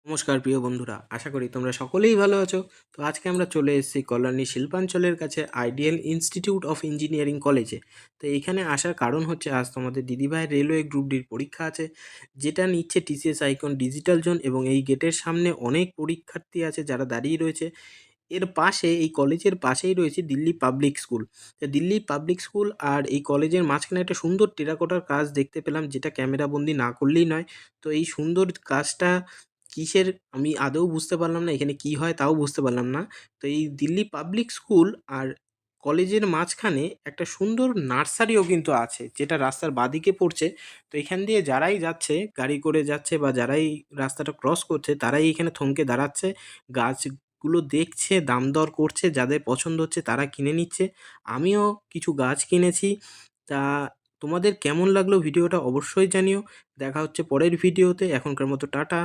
নমস্কার প্রিয় বন্ধুরা, আশা করি তোমরা সকলেই ভালো আছো। তো আজকে আমরা চলে এসেছি কল্যাণী শিল্পাঞ্চলের কাছে আইডিয়াল ইনস্টিটিউট অফ ইঞ্জিনিয়ারিং কলেজে। তো এখানে আসার কারণ হচ্ছে আজ তোমাদের দিদিভাইয়ের রেলওয়ে গ্রুপ ডির পরীক্ষা আছে, যেটা নিচ্ছে টিসিএস আইকন ডিজিটাল জোন, এবং এই গেটের সামনে অনেক পরীক্ষার্থী আছে যারা দাঁড়িয়ে রয়েছে। এর পাশে, এই কলেজের পাশেই রয়েছে দিল্লি পাবলিক স্কুল। তো দিল্লি পাবলিক স্কুল আর এই কলেজের মাঝখানে একটা সুন্দর টেরাকোটার কাজ দেখতে পেলাম, যেটা ক্যামেরাবন্দি না করলেই নয়। তো এই সুন্দর কাজটা কিসের আমি আদৌ বুঝতে পারলাম না, এখানে কি হয় তাও বুঝতে পারলাম না। তো এই দিল্লি পাবলিক স্কুল আর কলেজের মাঝখানে একটা সুন্দর নার্সারিও কিন্তু আছে, যেটা রাস্তার বাঁদিকে পড়ছে। তো এখান দিয়ে যারাই যাচ্ছে, গাড়ি করে যাচ্ছে বা যারাই রাস্তাটা ক্রস করছে, তারাই এখানে থমকে দাঁড়াচ্ছে, গাছগুলো দেখছে, দাম দর করছে, যাদের পছন্দ হচ্ছে তারা কিনে নিচ্ছে। আমিও কিছু গাছ কিনেছি। তা তোমাদের কেমন লাগলো ভিডিওটা অবশ্যই জানিও। দেখা হচ্ছে পরের ভিডিওতে, এখনকার মতো টাটা।